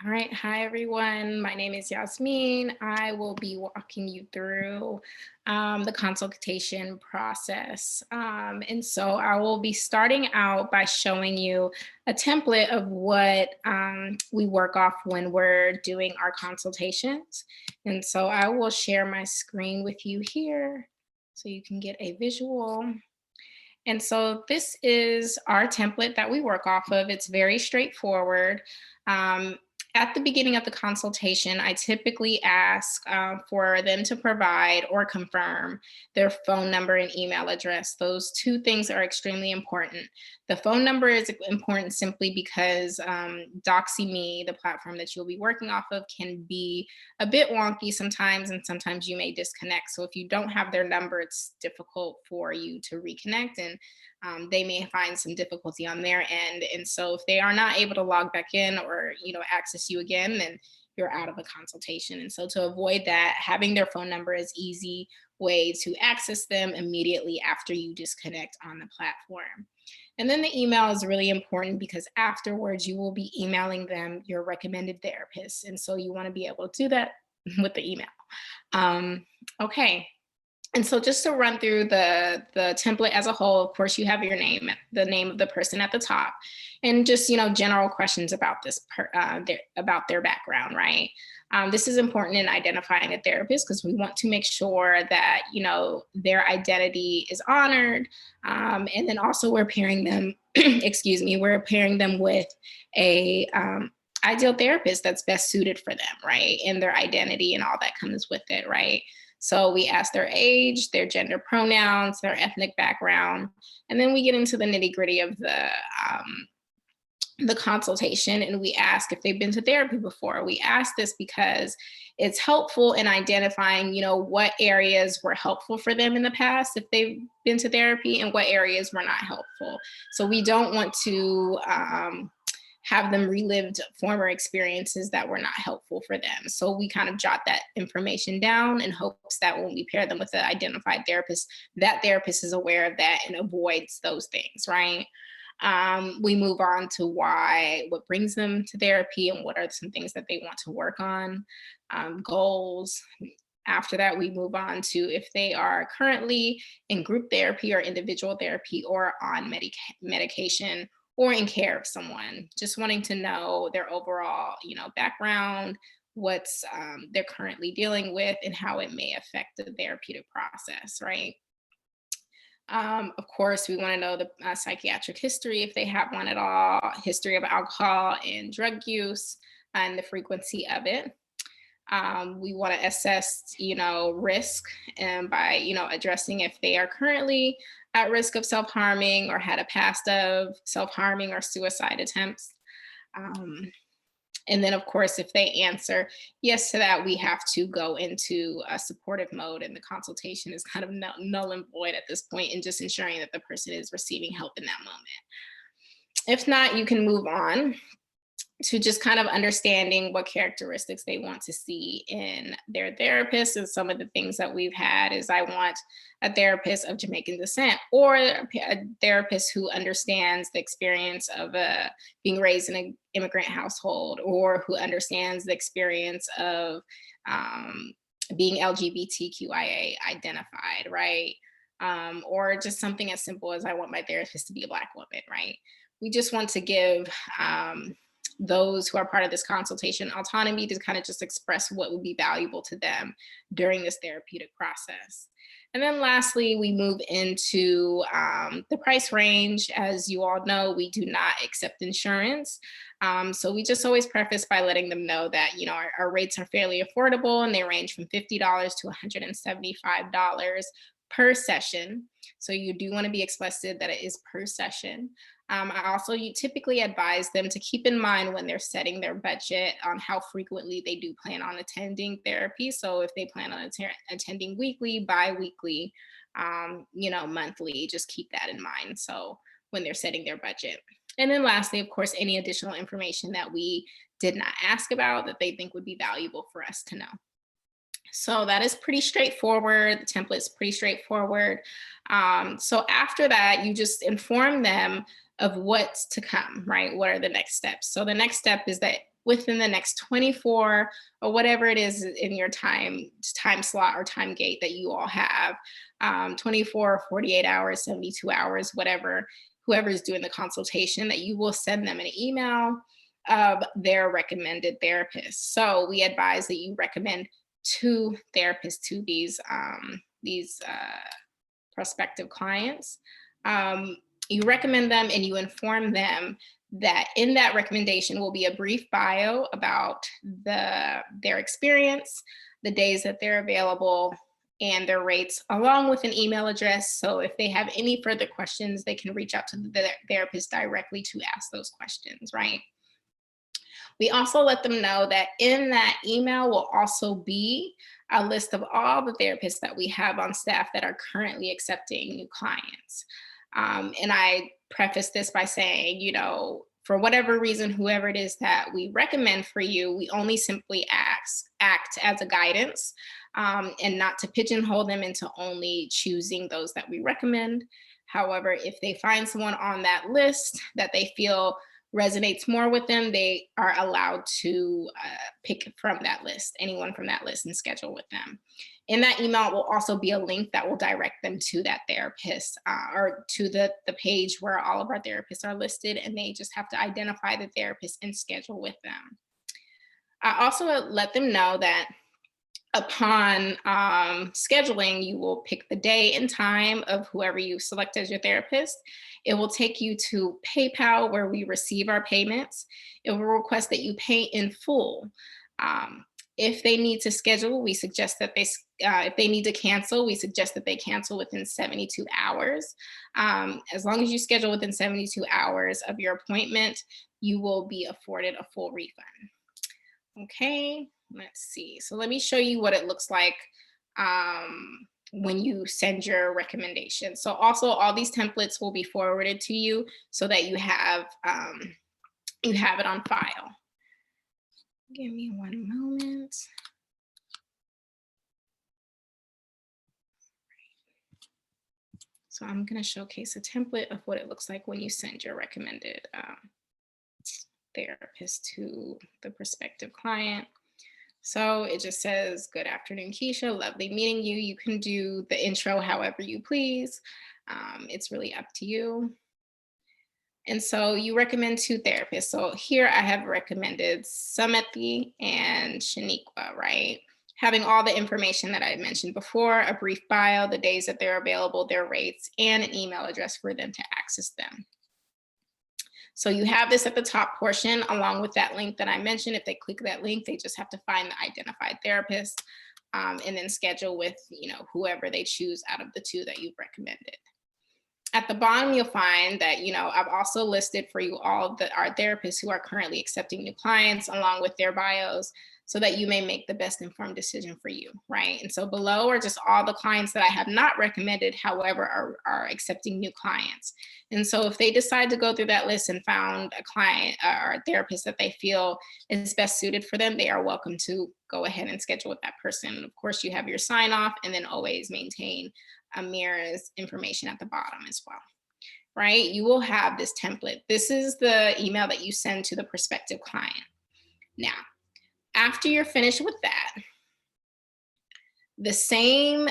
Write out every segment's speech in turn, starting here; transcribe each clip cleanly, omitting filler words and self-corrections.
All right. Hi, everyone. My name is Yasmin. I will be walking you through the consultation process. And so I will be starting out by showing you a template of what we work off when we're doing our consultations. And so I will share my screen with you here so you can get a visual. And so this is our template that we work off of. It's very straightforward. Um, at the beginning of the consultation, I typically ask for them to provide or confirm their phone number and email address. Those two things are extremely important. The phone number is important simply because DoxyMe, the platform that you'll be working off of, can be a bit wonky sometimes, and sometimes you may disconnect. So if you don't have their number, it's difficult for you to reconnect, and they may find some difficulty on their end. And so if they are not able to log back in or access you again, then you're out of a consultation. And so to avoid that, having their phone number is easy way to access them immediately after you disconnect on the platform. And then the email is really important because afterwards you will be emailing them your recommended therapist. And so you want to be able to do that with the email. Um, okay. And so just to run through the template as a whole, of course, you have your name, the name of the person at the top, and just general questions about about their background, right? This is important in identifying a therapist because we want to make sure that their identity is honored, and then also we're pairing them, excuse me, we're pairing them with a ideal therapist that's best suited for them, right? And their identity and all that comes with it, right? So we ask their age, their gender pronouns, their ethnic background, and then we get into the nitty gritty of the consultation, and we ask if they've been to therapy before. We ask this because it's helpful in identifying, what areas were helpful for them in the past if they've been to therapy, and what areas were not helpful. So we don't want to have them relived former experiences that were not helpful for them. So we kind of jot that information down in hopes that when we pair them with the identified therapist, that therapist is aware of that and avoids those things, right? We move on to what brings them to therapy and what are some things that they want to work on, goals. After that, we move on to if they are currently in group therapy or individual therapy or on medication or in care of someone, just wanting to know their overall, background, what's they're currently dealing with, and how it may affect the therapeutic process, right? Of course, we want to know the psychiatric history if they have one at all, history of alcohol and drug use, and the frequency of it. We want to assess, risk, and by, addressing if they are currently at risk of self-harming or had a past of self-harming or suicide attempts. Um, and then, of course, if they answer yes to that, we have to go into a supportive mode, and the consultation is kind of null and void at this point, and just ensuring that the person is receiving help in that moment. If not, you can move on to just kind of understanding what characteristics they want to see in their therapist. And some of the things that we've had is I want a therapist of Jamaican descent, or a therapist who understands the experience of being raised in an immigrant household, or who understands the experience of being LGBTQIA identified, right? Or just something as simple as I want my therapist to be a Black woman, right? We just want to give those who are part of this consultation autonomy to kind of just express what would be valuable to them during this therapeutic process. And then lastly, we move into the price range. As you all know, we do not accept insurance. So we just always preface by letting them know that, our rates are fairly affordable, and they range from $50 to $175 per session. So you do want to be explicit that it is per session. I also typically advise them to keep in mind when they're setting their budget on how frequently they do plan on attending therapy. So if they plan on attending weekly, bi-weekly, monthly, just keep that in mind. So when they're setting their budget. And then lastly, of course, any additional information that we did not ask about that they think would be valuable for us to know. So that is pretty straightforward. The template is pretty straightforward. So after that, you just inform them of what's to come, right? What are the next steps? So the next step is that within the next 24 or whatever it is in your time slot or time gate that you all have, 24, 48 hours, 72 hours, whatever, whoever is doing the consultation, that you will send them an email of their recommended therapist. So we advise that you recommend 2 therapists to these prospective clients. You recommend them and you inform them that in that recommendation will be a brief bio about their experience, the days that they're available, and their rates, along with an email address. So if they have any further questions, they can reach out to the therapist directly to ask those questions, right? We also let them know that in that email will also be a list of all the therapists that we have on staff that are currently accepting new clients. And I preface this by saying, you know, for whatever reason, whoever it is that we recommend for you, we only simply act as a guidance, and not to pigeonhole them into only choosing those that we recommend. However, if they find someone on that list that they feel resonates more with them, they are allowed to pick from that list, anyone from that list, and schedule with them. In that email will also be a link that will direct them to that therapist, or to the page where all of our therapists are listed, and they just have to identify the therapist and schedule with them. I also let them know that upon scheduling, you will pick the day and time of whoever you select as your therapist. It will take you to PayPal, where we receive our payments. It will request that you pay in full. If they need to schedule, we suggest that if they need to cancel, we suggest that they cancel within 72 hours. As long as you schedule within 72 hours of your appointment, you will be afforded a full refund. Okay, let's see. So let me show you what it looks like when you send your recommendation. So also all these templates will be forwarded to you so that you have it on file. Give me one moment. So I'm going to showcase a template of what it looks like when you send your recommended therapist to the prospective client. So it just says, "Good afternoon, Keisha. Lovely meeting you." You can do the intro however you please. It's really up to you. And so you recommend 2 therapists. So here I have recommended Sameti and Shaniqua, right? Having all the information that I mentioned before, a brief bio, the days that they're available, their rates, and an email address for them to access them. So you have this at the top portion along with that link that I mentioned. If they click that link, they just have to find the identified therapist, and then schedule with, you know, whoever they choose out of the 2 that you've recommended. At the bottom, you'll find that, you know, I've also listed for you all our therapists who are currently accepting new clients along with their bios, so that you may make the best informed decision for you, right? And so below are just all the clients that I have not recommended, however, are accepting new clients. And so if they decide to go through that list and found a client or a therapist that they feel is best suited for them, they are welcome to go ahead and schedule with that person. And of course, you have your sign off, and then always maintain Amira's information at the bottom as well, right? You will have this template. This is the email that you send to the prospective client. Now, after you're finished with that, the same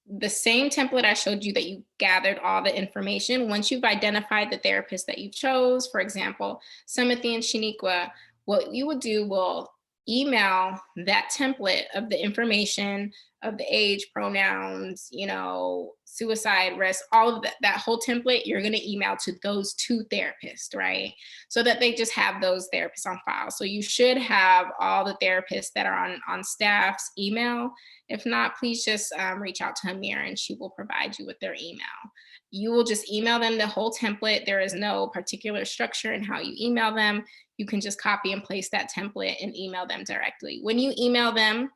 template I showed you that you gathered all the information, once you've identified the therapist that you chose, for example, Samati and Shaniqua, what you will do will email that template of the information of the age, pronouns, you know, suicide risk, all of that whole template, you're going to email to those 2 therapists, right? So that they just have those therapists on file. So you should have all the therapists that are on staff's email. If not, please just reach out to Amira and she will provide you with their email. You will just email them the whole template. There is no particular structure in how you email them. You can just copy and paste that template and email them directly. When you email them,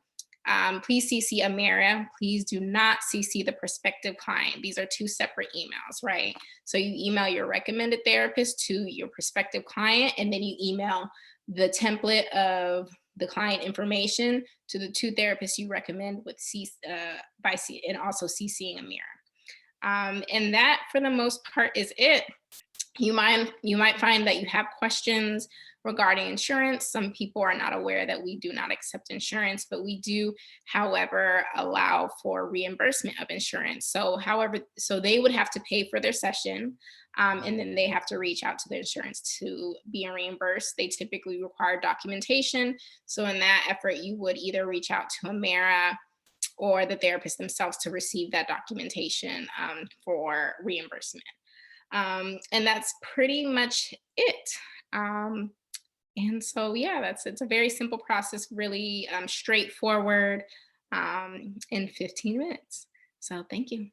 please CC Amira. Please do not CC the prospective client. These are 2 separate emails, right? So you email your recommended therapist to your prospective client, and then you email the template of the client information to the 2 therapists you recommend with and also CCing Amira. And that, for the most part, is it. You might find that you have questions regarding insurance. Some people are not aware that we do not accept insurance, but we do, however, allow for reimbursement of insurance. So they would have to pay for their session, and then they have to reach out to the insurance to be reimbursed. They typically require documentation. So in that effort, you would either reach out to Amera or the therapist themselves to receive that documentation for reimbursement. And that's pretty much it. Um, and so, yeah, it's a very simple process, really straightforward, in 15 minutes. So, thank you.